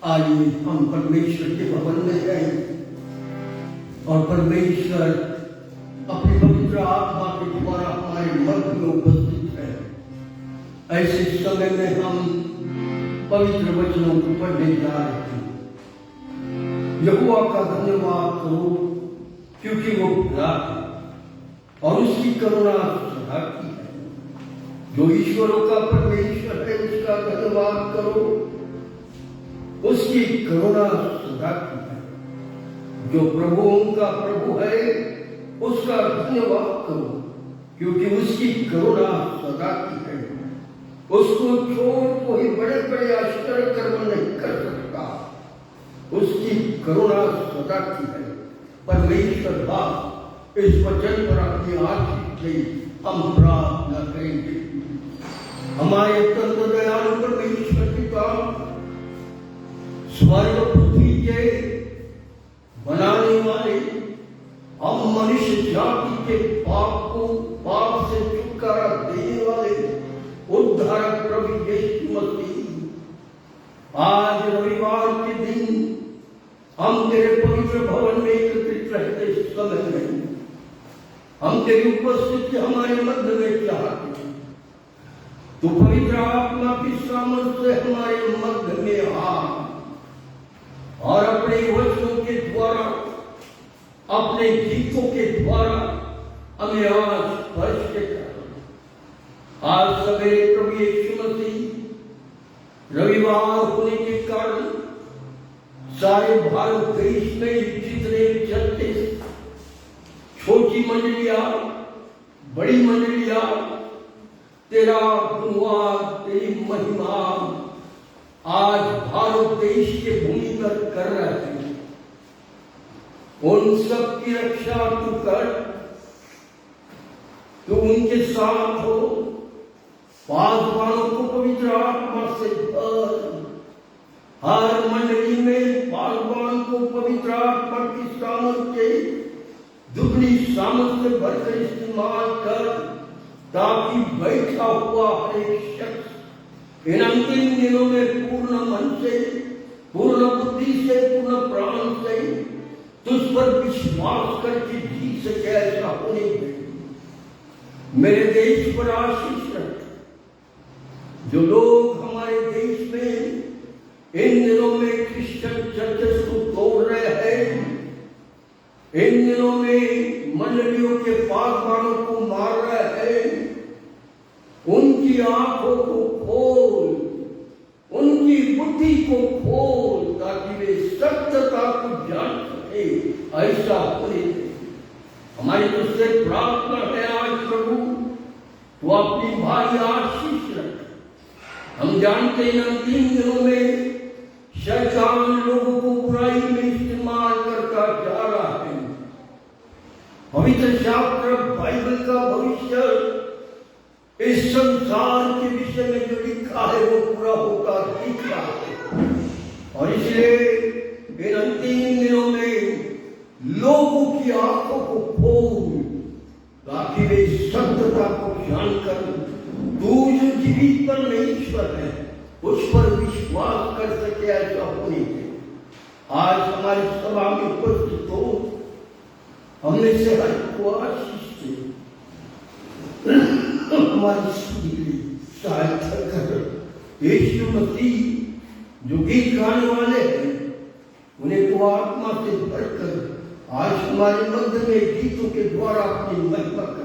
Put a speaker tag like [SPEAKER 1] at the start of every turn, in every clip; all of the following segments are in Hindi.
[SPEAKER 1] आइए हम परमेश्वर के भवन में हैं और परमेश्वर अपनी पवित्र आत्मा के द्वारा हमारे मध्य में उपस्थित है। ऐसे समय में हम पवित्र वचनों को पढ़ने जा रहे हैं। यहोवा का धन्यवाद करो क्योंकि वो भला है और उसकी करुणा सदा की है। जो ईश्वरों का परमेश्वर है उसका धन्यवाद करो, उसकी करुणा सदा की है। जो प्रभुओं का प्रभु है उसका धन्यवाद करो क्योंकि उसकी करुणा सदा की है। उसको छोड़ कोई बड़े बड़े आश्चर्य कर्म नहीं कर सकता, उसकी करुणा सदा की है। परमेश्वर बाप इस वचन पर अपनी आशीष से हम प्रार्थना करेंगे। हमारे अत्यंत दयालु परमेश्वर पिता, स्वर्ग पृथ्वी के बनाने वाले, हम मनुष्य जाति के पाप से छुटकारा देने वाले उद्धारक प्रभु यीशु मसीह, आज रविवार के दिन हम तेरे पवित्र भवन में एकत्रित रहते समय में हम तेरी उपस्थिति हमारे मध्य में चाहते हैं। तू पवित्र आत्मा की सामर्थ से हमारे मध्य में आ और अपने वचनों के द्वारा, अपने गीतों के द्वारा हमें आज स्पर्श कर। आज सवेरे प्रभु यीशु मसीह रविवार होने के कारण सारे भारत देश में जितने चलते छोटी मंडलियां, बड़ी मंडलियां तेरा गुणवान, तेरी महिमा आज भारत देश के भूमि पर कर रहे हैं। उन सब की रक्षा तू कर, तू उनके साथ हो। पासवानों को पवित्र आत्मा से भर, हर मंडली में पासवान को पवित्र आत्मा की सामर्थ्य, दुगनी सामर्थ्य से भरकर इस्तेमाल कर, ताकि बैठा हुआ हर एक शख्स इन अंतिम दिनों में पूर्ण मन से, पूर्ण बुद्धि से, पूर्ण प्राण से तुझ पर विश्वास करके जी सके। ऐसा होने मेरे देश पर आशीष रख। जो लोग हमारे देश में इन दिनों में क्रिश्चियन चर्चेस को तोड़ रहे हैं, इन दिनों में मंडलियों के पासवानों को मार रहे हैं, उनकी आंखों को खोल, उनकी बुद्धि को खोल, ताकि वे सत्यता को जान सके। ऐसा होने हमारी तुझसे प्रार्थना है आज प्रभु, तो अपनी भारी आशीष रख। हम जानते हैं अंतिम दिनों में शैतान लोगों को बुराई में इस्तेमाल करता जा रहा है। पवित्र शास्त्र बाइबल का भविष्य इस संसार के विषय में जो लिखा है वो पूरा होता दिख रहा है। और इसलिए इन अंतिम दिनों में लोगों की आंखों को खोल, ताकि वे सत्यता को जानकर तू जो जीवित परमेश्वर है उस पर विश्वास कर सके। ऐसा होने आज हमारी सभा में उपस्थित हो, हमने से हर को आशीष से हमारी सहायता कर। यीशु मसीह जो गीत गाने वाले हैं उन्हें तो आत्मा से भरकर आज हमारे मध्य में गीतों के द्वारा अपनी महिमा कर।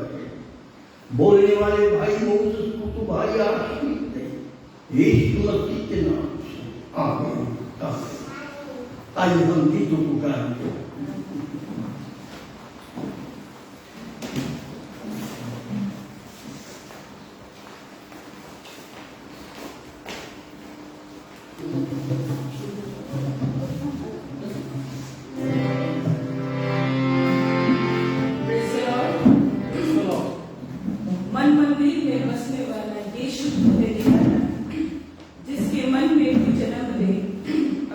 [SPEAKER 1] बोलने वाले भाई मोसेस को तो भाई आशीष दे, यीशु मसीह के नाम से आमीन। आइए हम गीतों को गाएंगे।
[SPEAKER 2] जिसके मन में भी जन्म ले,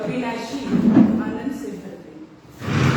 [SPEAKER 2] अविनाशी आनंद से भर दे।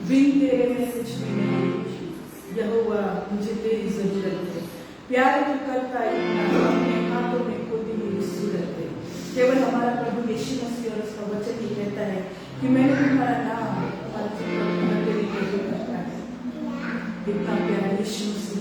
[SPEAKER 2] बिन तेरे में कुछ भी नहीं। यहोवा मुझे तेरी जरूरत है। प्यार तू करता इतना, अपने हाथों में खोदी मेरी सूरत है। केवल हमारा प्रभु यीशु मसीह और उसका वचन ही कहता है कि मैंने तुम्हारा नाम तेरी प्रभु करता है। इतना प्यार यीशु मसीह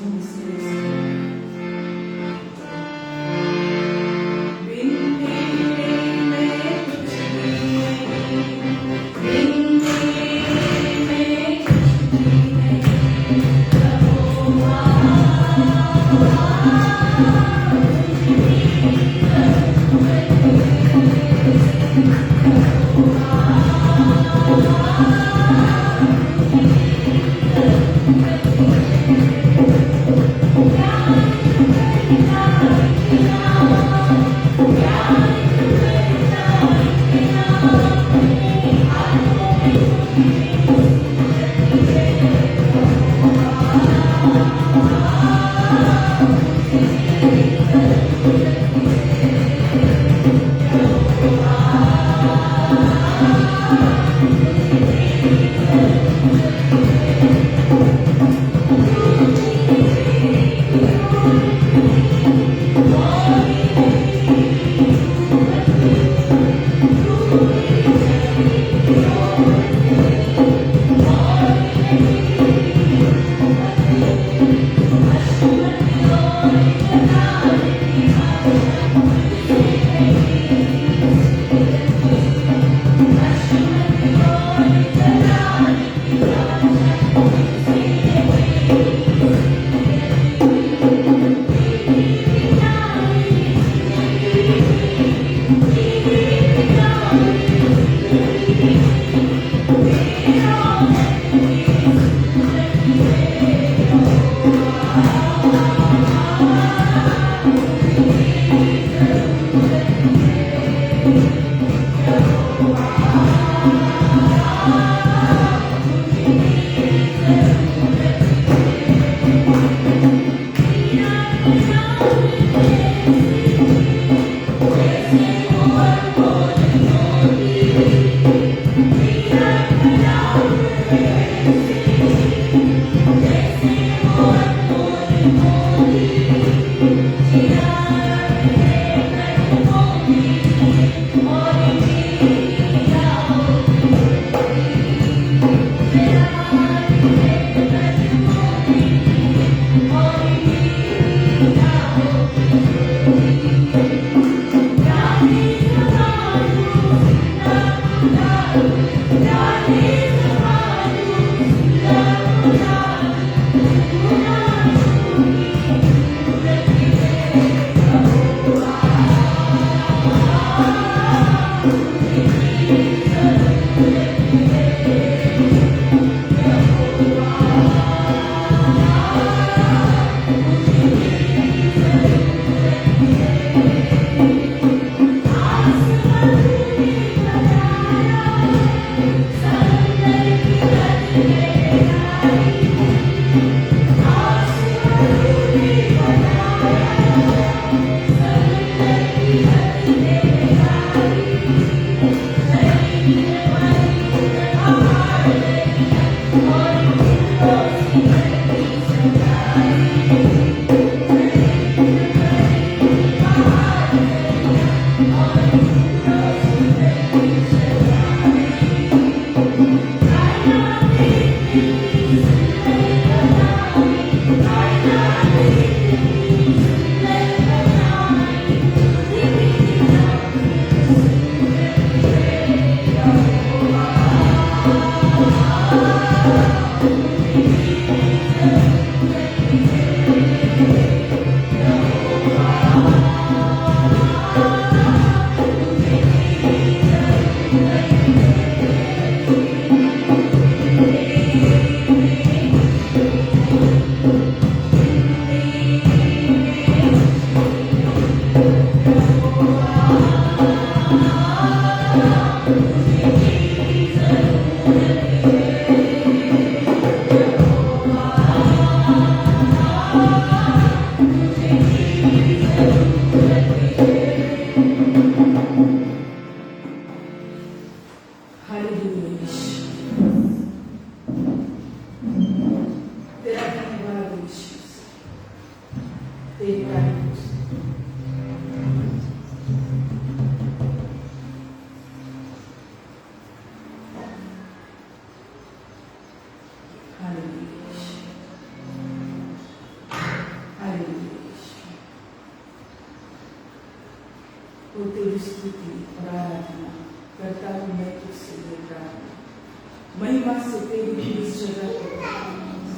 [SPEAKER 2] तेरी स्तुति और आराधना करता हूँ मैं तुझसे ये प्रार्थना। महिमा से तेरी इस जगह को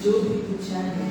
[SPEAKER 2] जो भी तू चाहे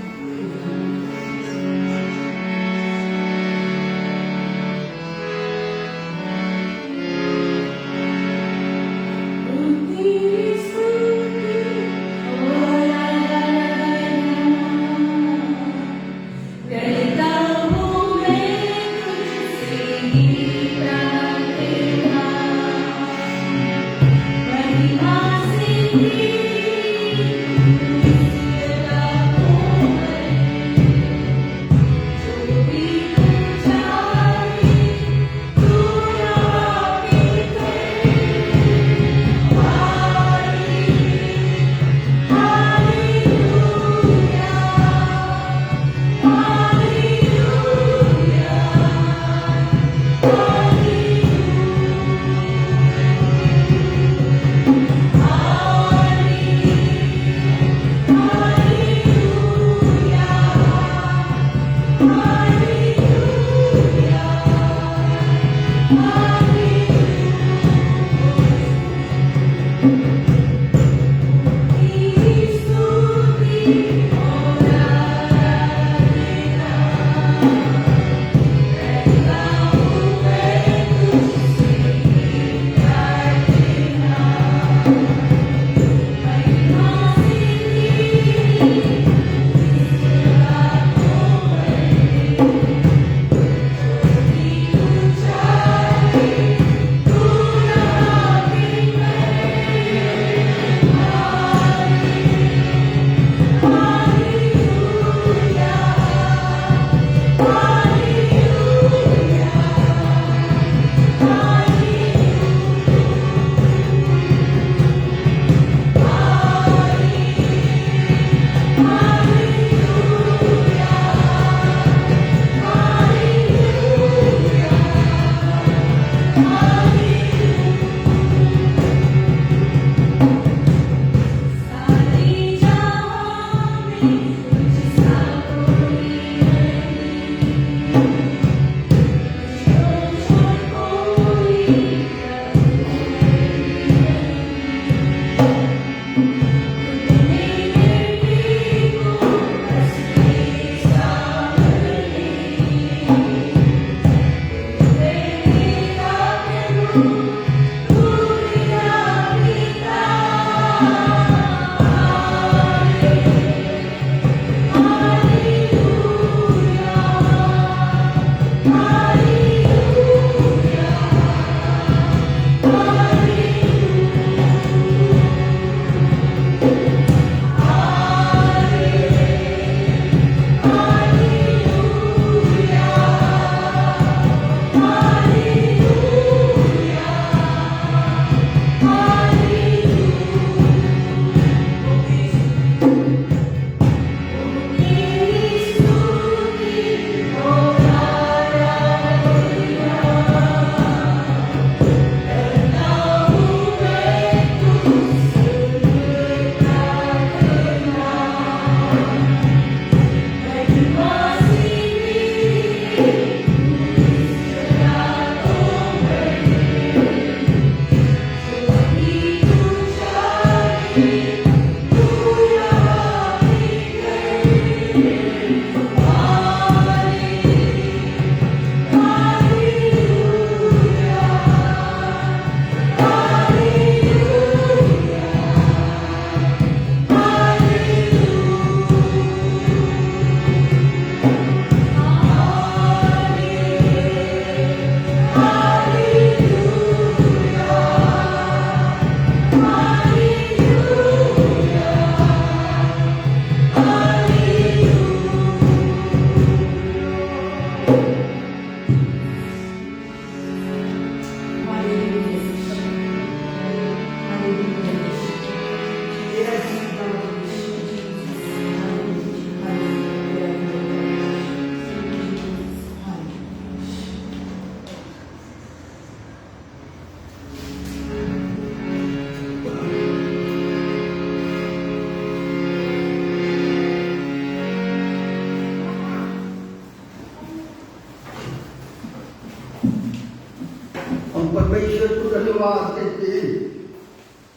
[SPEAKER 1] परमेश्वर को धन्यवाद देते हैं।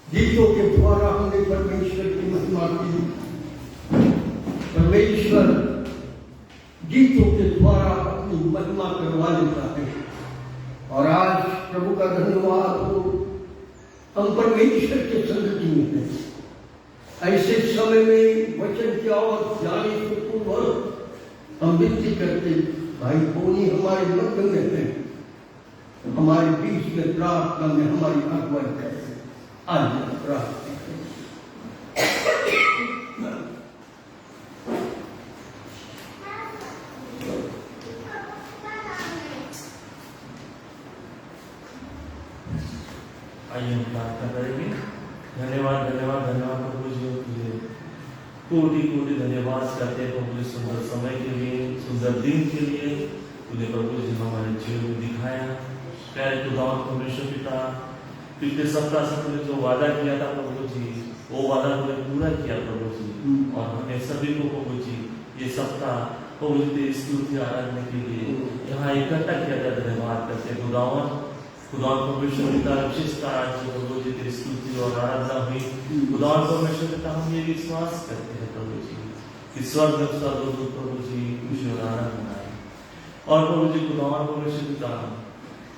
[SPEAKER 1] गीतों के द्वारा हमने परमेश्वर की महिमा की। परमेश्वर गीतों के द्वारा अपनी महिमा करवा लेता है। और आज प्रभु का धन्यवाद हो, हम परमेश्वर के संगति में हैं। ऐसे समय में वचन की और जाने से पूर्व हम विनती करते, भाई पोनी हमारे मध्य में है, हमारे बीच में प्रार्थना में हमारी अगुवाई करें। आज प्रार्थना करें।
[SPEAKER 3] आइए हम प्रार्थना करेंगे। धन्यवाद धन्यवाद धन्यवाद प्रभु जी, तुझे कोटि कोटि धन्यवाद करते हैं प्रभु जी, सुंदर समय के लिए, सुंदर दिन के लिए तूने प्रभु जी हमारे जीवन में दिखाया। प्यारे खुदावन परमेश्वर पिता, पिछले सप्ताह से तूने जो वादा किया था प्रभु जी, वो वादा तूने पूरा किया प्रभु जी। और हमें सभी को प्रभु जी ये सप्ताह प्रभु जी तेरी स्तुति आराधना के लिए यहाँ इकट्ठा किया था। धन्यवाद करते हैं खुदावन परमेश्वर पिता, विशेषता आज प्रभु जी तेरी स्तुति और आराधना हुई। खुदावन परमेश्वर पिता, हम ये विश्वास करते हैं प्रभु जी कि स्वर्ग में सर्वदूत प्रभु जी खुशी और आनंद मनाए। और प्रभु जी खुदावन परमेश्वर पिता,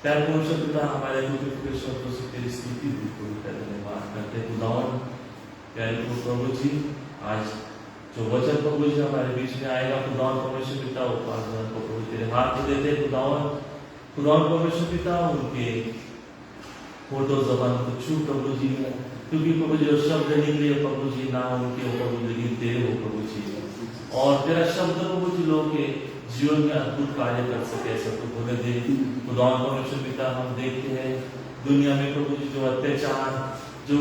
[SPEAKER 3] प्यारे परमेश्वर पिता, हमारे दुख शब्दों से तेरी स्तुति धन्यवाद करते हैं खुदावन। प्यारे प्रभु जी, आज जो वचन प्रभु जी हमारे बीच में आएगा खुदावन परमेश्वर पिता, वो प्रार्थना को प्रभु तेरे हाथ में देते हैं खुदावन परमेश्वर पिता, उनके होठों ज़बान को छू प्रभु जी, क्योंकि प्रभु जी शब्द निकले प्रभु जी ना उनके प्रभु जी तेरे हो प्रभु जी, और तेरा शब्द प्रभु जी लोगों के जीवन में अद्भुत कार्य कर सके, ऐसा तो बोले दे खुदावन परमेश्वर पिता। हम देखते हैं दुनिया में प्रभु जी जो अत्याचार, जो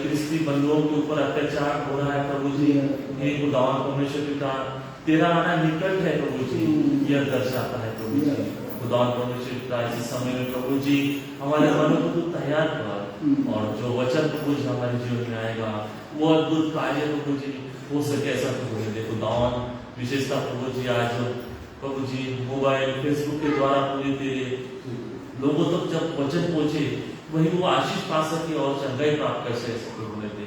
[SPEAKER 3] क्रिस्ती बंधुओं के ऊपर अत्याचार हो रहा है प्रभु जी, हे खुदावन परमेश्वर पिता, तेरा आना निकट है प्रभु जी, यह दर्शाता है प्रभु जी। खुदावन परमेश्वर पिता, इस समय में प्रभु जी हमारे मनों को तू तैयार कर, और जो वचन प्रभु जी हमारे जीवन में आएगा वो अद्भुत कार्य प्रभु जी हो सके, ऐसा प्रभु जी देखो खुदावन। विशेषता प्रभु जी आज प्रभु जी मोबाइल फेसबुक के द्वारा पूरे तेरे लोगों तक जब वचन पहुंचे, वही वो आशीष पा सके और चंगाई प्राप्त कर सके प्रभु ने दे।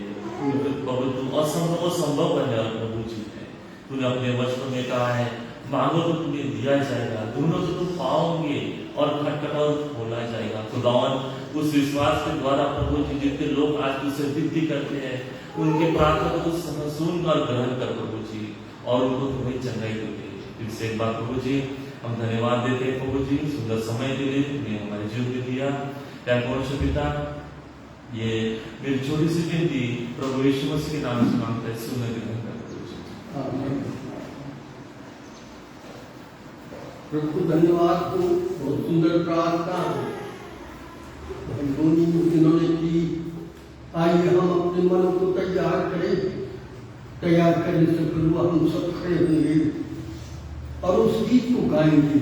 [SPEAKER 3] प्रभु तू असंभव संभव बन जाए प्रभु जी है। तूने अपने वचन में कहा है, मांगो तो तुम्हें दिया जाएगा, ढूंढो तो तुम पाओगे, और खटखटाओ तो खोला जाएगा। खुदावन उस विश्वास के द्वारा प्रभु जी जितने लोग आज तुझसे विनती करते हैं, उनके प्रार्थना को तू सुनकर ग्रहण कर प्रभु जी, और उनको तुम्हें चंगाई दे। फिर से एक बार प्रभु जी हम धन्यवाद देते हैं प्रभु जी, सुंदर समय के लिए तुमने हमारे जीवन में दिया। प्यारे परमेश्वर पिता, ये मेरी छोटी सी विनती प्रभु यीशु मसीह के नाम से मांगता है, सुनने के
[SPEAKER 1] प्रभु धन्यवाद को बहुत सुंदर प्रार्थना इन्होंने की। आइए हम अपने मनों को तैयार करने से पूर्व हम सब खड़े होंगे और उस गीत को गाएंगे,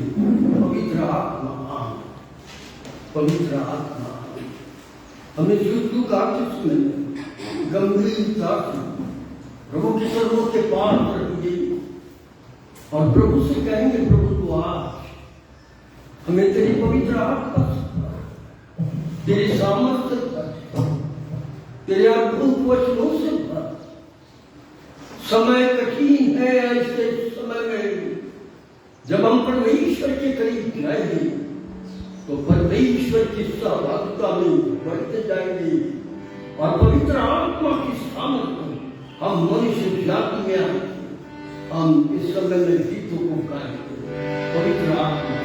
[SPEAKER 1] पवित्र आत्मा पवित्र आत्मा। हमें शुद्ध गाते सुने गंभीरता से प्रभु के चरणों के पास रहेंगे और प्रभु से कहेंगे, प्रभु तू आज हमें तेरी पवित्र आत्मा तेरे सामर्थ्य तेरे अद्भुत वचनों से भर। समय कठिन है, ऐसे समय में जब हम परमेश्वर के करीब जाएंगे तो परमेश्वर की सहभागिता में बढ़ते जाएंगे और पवित्र आत्मा की सामर्थ्य हम मनुष्य जाति में आएंगे। हम इस समय में गीतों को गाएंगे, पवित्र आत्मा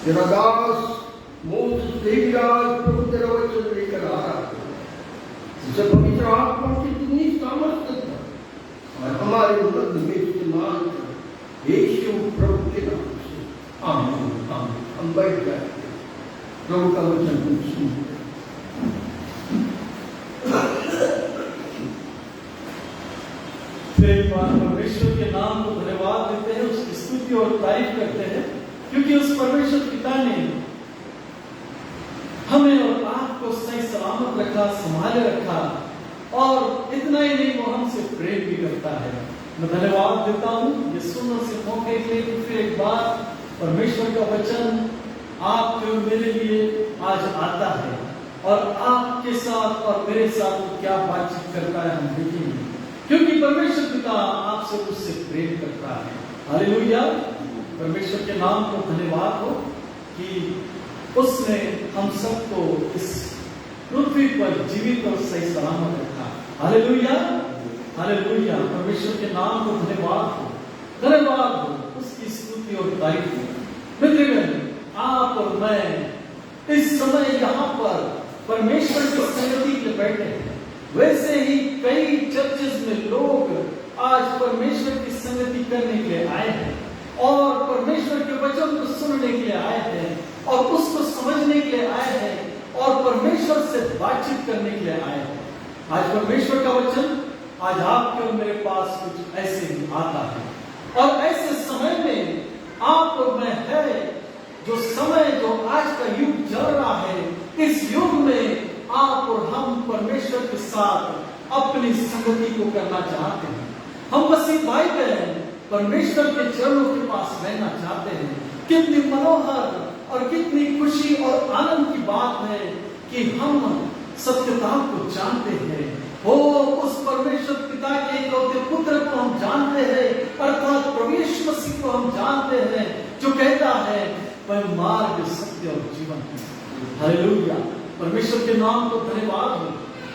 [SPEAKER 1] तेरा दास मोसेस देवदास प्रभु तेरा वचन लेकर आ रहा है, जिसे पवित्र आत्मा की इतनी सामर्थ्य था और हमारे मध्य में इस्तेमाल कर, यीशु प्रभु के नाम से आमीन आमीन। हम बैठ जाए, प्रभु का वचन हम सुनते।
[SPEAKER 3] परमेश्वर के नाम को धन्यवाद देते हैं, उसकी स्तुति और तारीफ करते हैं, क्योंकि उस परमेश्वर पिता ने हमें और आपको सही सलामत रखा, संभाले रखा, और इतना ही नहीं, वो हमसे प्रेम भी करता है। मैं धन्यवाद देता हूँ ये सुनने से मौके के लिए। फिर एक बार परमेश्वर का वचन आपके और मेरे लिए आज आता है, और आपके साथ और मेरे साथ वो क्या बातचीत करता है हम देखेंगे, क्योंकि परमेश्वर पिता आपसे उससे प्रेम करता है। हालेलुया। परमेश्वर के नाम को धन्यवाद हो कि उसने हम सबको इस पृथ्वी पर जीवित और सही सलामत रखा। Hallelujah hallelujah. परमेश्वर के नाम को धन्यवाद हो, धन्यवाद हो, उसकी स्तुति और तारीफ हो। मित्रगण, आप और मैं इस समय यहाँ पर परमेश्वर की संगति में बैठे हैं। वैसे ही कई चर्चेस में लोग आज परमेश्वर की संगति करने के लिए आए हैं, और परमेश्वर के वचन को सुनने के लिए आए हैं, और उसको समझने के लिए आए हैं, और परमेश्वर से बातचीत करने के लिए आए हैं। आज परमेश्वर का वचन आज आपके और मेरे पास कुछ ऐसे ही आता है, और ऐसे समय में आप और मैं है, जो समय जो आज का युग चल रहा है, इस युग में आप और हम परमेश्वर के साथ अपनी संगति को करना चाहते हैं। हम मसीह भाई बहन परमेश्वर के चरणों के पास रहना चाहते हैं। कितनी मनोहर और कितनी खुशी और आनंद की बात है कि हम सत्यता को जानते हैं। हो उस परमेश्वर पिता के इकलौते पुत्र को हम जानते हैं, अर्थात प्रभु यीशु मसीह को हम जानते हैं, जो कहता है वह मार्ग, सत्य और जीवन है। हालेलुया। परमेश्वर के नाम को धन्यवाद हो,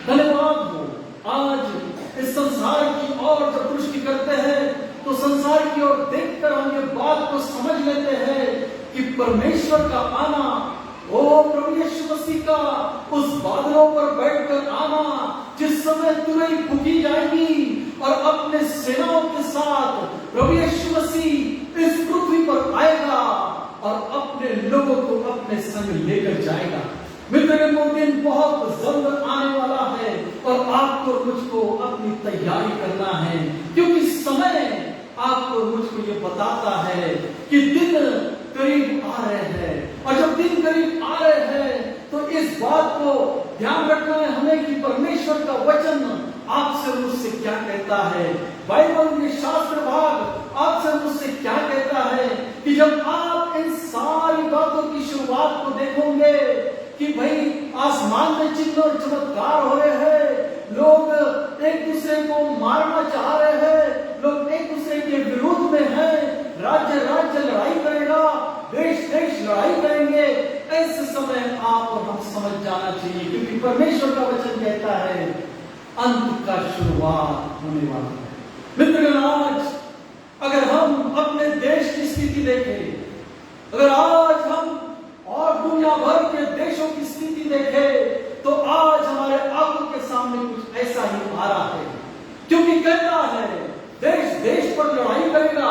[SPEAKER 3] धन्यवाद हो। आज इस संसार की ओर जब दृष्टि करते हैं तो संसार की ओर देखकर हम ये बात को समझ लेते हैं कि परमेश्वर का आना, ओ प्रभु यीशु मसीह का उस बादलों पर बैठकर आना, जिस समय तुरही फूकी जाएगी और अपने सेनाओं के साथ प्रभु यीशु मसीह इस पृथ्वी पर आएगा और अपने लोगों को अपने संग लेकर जाएगा। मित्रों, वो दिन बहुत जल्द आने वाला है, और आपको मुझको अपनी तैयारी करना है, क्योंकि समय आपको मुझको ये बताता है कि दिन करीब आ रहे हैं। और जब दिन करीब आ रहे हैं तो इस बात को ध्यान रखना है हमें कि परमेश्वर का वचन आपसे मुझसे क्या कहता है। बाइबल के शास्त्र भाग आपसे मुझसे क्या कहता है कि जब आप इन सारी बातों की शुरुआत को देखोगे कि भाई आसमान में चिन्ह और चमत्कार हो रहे हैं, लोग एक दूसरे को मारना चाह रहे हैं, लोग एक दूसरे के विरोध में हैं, राज्य राज्य लड़ाई करेगा, देश देश लड़ाई करेंगे। ऐसे समय आप और हम समझ जाना चाहिए, क्योंकि परमेश्वर का वचन कहता है अंत का शुरुआत होने वाला है। मित्रगण, आज अगर हम अपने देश की स्थिति देखें, अगर आज हम और दुनिया भर के देशों की स्थिति देखें, तो आज हमारे आंखों के सामने कुछ ऐसा ही आ रहा है, क्योंकि कहता है देश देश पर लड़ाई करेगा।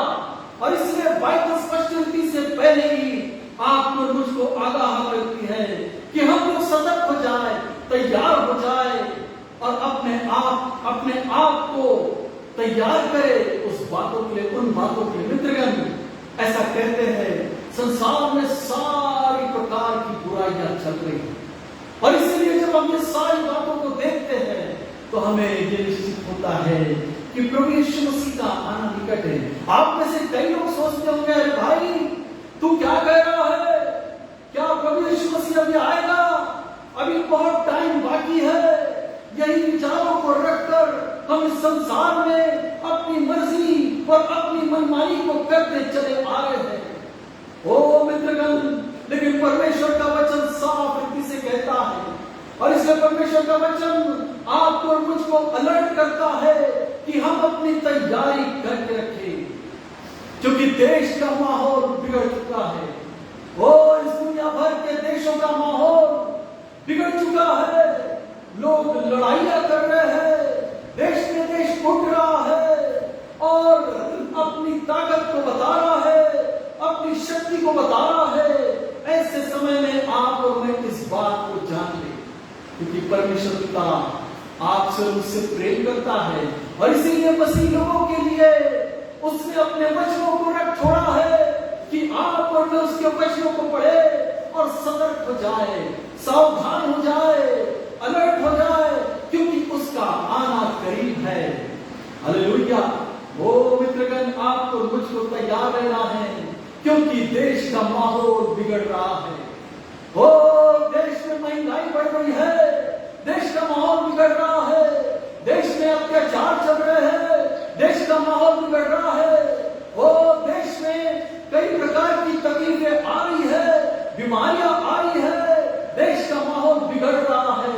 [SPEAKER 3] और इसलिए बाइबल स्पष्ट रीति से पहले ही आपको मुझको आगाह करती है कि हम लोग सतर्क हो जाए, तैयार हो जाए, और अपने आप को तैयार करें उस बातों के लिए, उन बातों के लिए। मित्रगण, ऐसा कहते हैं संसार में सारी प्रकार की बुराइयां चल रही हैं, और इसलिए जब हम ये सारी बातों को देखते हैं तो हमें ये निश्चित होता है कि प्रभु यीशु मसीह का आना निकट है। आप में से कई लोग सोचते होंगे, अरे भाई तू क्या कह रहा है, क्या प्रभु यीशु मसीह अभी आएगा, अभी बहुत टाइम बाकी है। यही विचारों को रखकर हम इस संसार में अपनी मर्जी और अपनी मनमानी को करते चले आ रहे हैं। ओ मित्रगण, लेकिन परमेश्वर का वचन साफ रीति से कहता है, और इसलिए परमेश्वर का वचन आपको और मुझको अलर्ट करता है कि हम अपनी तैयारी करके रखें, क्योंकि देश का माहौल बिगड़ चुका है। ओ इस
[SPEAKER 1] लोग लड़ाइयां कर रहे हैं, देश में देश उठ रहा है और अपनी ताकत को बता रहा है, अपनी शक्ति को बता रहा है। ऐसे समय में आप और मैं इस बात को जान ले, क्योंकि परमेश्वर पिता आपसे उससे प्रेम करता है और इसीलिए मसीह लोगों के लिए उसने अपने वचनों को रख छोड़ा है कि आप और मैं उसके वचनों को पढ़े और सतर्क हो जाए, सावधान हो जाए, अलर्ट हो जाए, क्योंकि उसका आना करीब है। हालेलुया। ओ मित्रगण, आपको मुझको तैयार रहना है, क्योंकि देश का माहौल बिगड़ रहा है। ओ देश में महंगाई बढ़ रही है, देश का माहौल बिगड़ रहा है, देश में अत्याचार चल रहे हैं, देश का माहौल बिगड़ रहा है। ओ देश में कई प्रकार की तकलीफें आ रही है, बीमारियां आ रही है, देश का माहौल बिगड़ रहा है।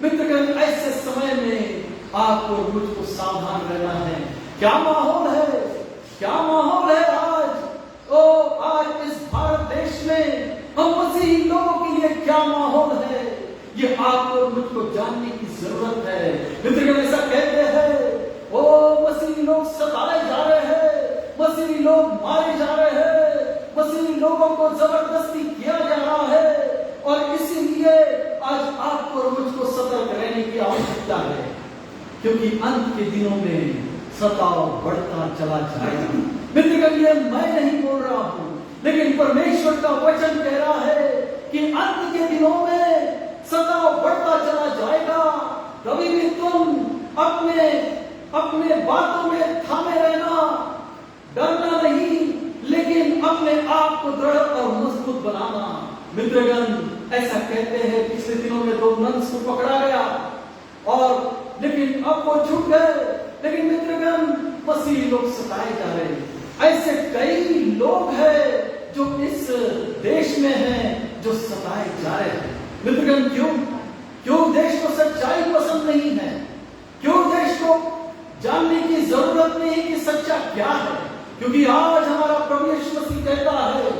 [SPEAKER 1] मित्रगण, ऐसे समय में आपको मुझको सावधान रहना है। क्या माहौल है, क्या माहौल है आज? ओ आज इस भारत देश में हम मसीही लोगों के लिए क्या माहौल है, ये आपको और मुझको जानने की जरूरत है। मित्रगण, ऐसा कहते हैं, ओ मसीही लोग सताए जा रहे हैं, मसीही लोग मारे जा रहे हैं, मसीही लोगों को जबरदस्ती किया जा रहा है, और इसीलिए आज आपको और मुझको सतर्क रहने की आवश्यकता है, क्योंकि अंत के दिनों में सताव बढ़ता चला जाएगा। मित्रगण, ये मैं नहीं बोल रहा हूं, लेकिन परमेश्वर का वचन कह रहा है कि अंत के दिनों में सताव बढ़ता चला जाएगा। कभी भी तुम अपने बातों में थामे रहना, डरना नहीं, लेकिन अपने आप को दृढ़ और मजबूत बनाना। मित्रगण, ऐसा कहते हैं, पिछले दिनों में 2 नंस को पकड़ा गया और लेकिन अब वो छूट गए। लेकिन मित्रगण, मसीही लोग सताए जा रहे हैं। ऐसे कई लोग हैं जो इस देश में हैं, जो सताए जा रहे हैं। मित्रगण, क्यों देश को सच्चाई पसंद नहीं है? क्यों देश को जानने की जरूरत नहीं कि सच्चा क्या है? क्योंकि आज हमारा प्रभु यीशु मसीह कहता है,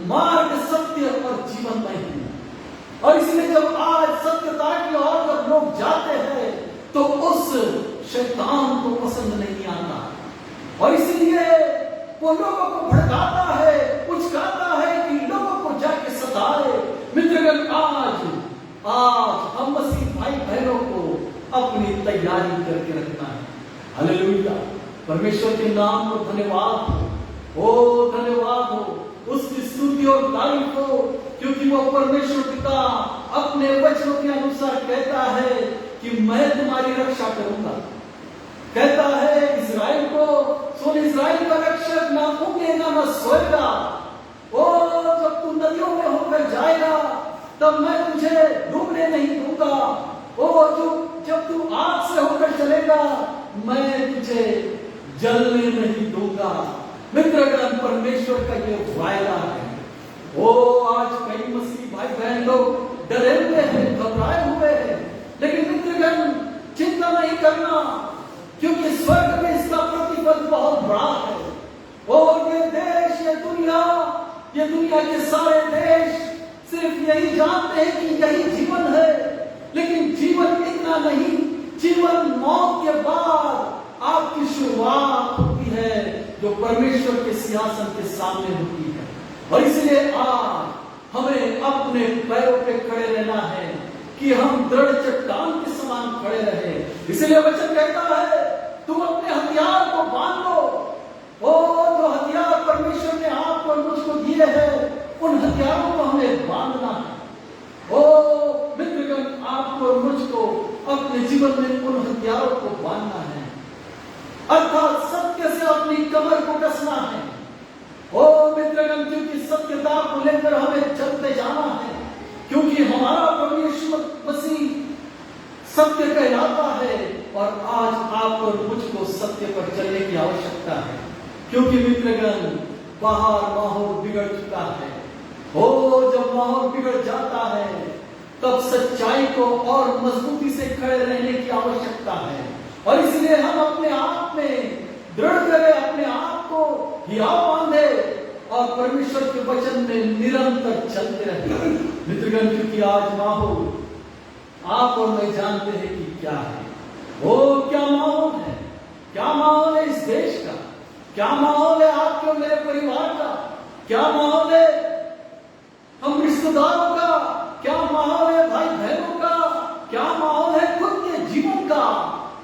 [SPEAKER 1] मार्ग, सत्य और जीवन नहीं है। और इसलिए जब आज सत्यता की ओर जब लोग जाते हैं तो उस शैतान को पसंद नहीं आता, और इसलिए वो लोगों को भड़काता है, उचकाता है कि लोगों को जाके सताए। मित्रगण, आज हम मसीह भाई बहनों को अपनी तैयारी करके रखना है। हालेलुया। परमेश्वर के नाम को धन्यवाद हो, ओ धन्यवाद हो, उसकी स्तुति और तारीफ हो, क्योंकि वो परमेश्वर पिता अपने वचनों के अनुसार कहता है कि मैं तुम्हारी रक्षा करूंगा। कहता है इस्राएल को, सुन, इस्राएल का रक्षक ना ऊँघेगा ना सोएगा। ओ जब तू नदियों में होकर जाएगा तब मैं तुझे डूबने नहीं दूंगा। ओ जब तू आग से होकर चलेगा मैं तुझे जलने नहीं दूंगा। मित्रगण, परमेश्वर का ये वायदा है। ओ आज कई मसीह भाई बहन लोग डरे हुए हैं, घबराए हुए हैं, लेकिन मित्रगण, चिंता नहीं करना, क्योंकि स्वर्ग में इसका प्रतिफल बहुत बड़ा है। और ये देश, ये दुनिया के सारे देश सिर्फ यही जानते हैं कि यही जीवन है, लेकिन जीवन इतना नहीं। जीवन मौत के बाद आपकी शुरुआत होती है, जो परमेश्वर के सिंहासन के सामने होती है। और इसलिए आज हमें अपने पैरों पे खड़े रहना है कि हम दृढ़ चट्टान के समान खड़े रहे। इसलिए वचन कहता है, तुम अपने हथियार को बांध लो। ओ जो हथियार परमेश्वर ने आपको और मुझको दिए हैं, उन हथियारों को हमें बांधना है। ओ मित्रगण, आपको और मुझको अपने जीवन में उन हथियारों को बांधना है, अर्थात सत्य से अपनी कमर को कसना है। ओ मित्रगण, क्योंकि सत्यता को लेकर हमें चलते जाना है, क्योंकि हमारा प्रभु यीशु मसीह सत्य कहलाता है, और आज आप और मुझको सत्य पर चलने की आवश्यकता है, क्योंकि मित्रगण, बाहर माहौल बिगड़ चुका है। ओ जब माहौल बिगड़ जाता है तब सच्चाई को और मजबूती से खड़े रहने की आवश्यकता है, और इसलिए हम अपने आप में दृढ़ करें, अपने आप को हियाव बांधे और परमेश्वर के वचन में निरंतर चलते रहे। मित्रगण, क्योंकि आज माहौल
[SPEAKER 4] आप और मैं जानते हैं कि क्या है। वो क्या माहौल है, क्या माहौल है इस देश का, क्या माहौल है आपके और मेरे परिवार का, क्या माहौल है हम रिश्तेदारों का, क्या माहौल है भाई बहनों का, क्या माहौल है खुद के जीवन का।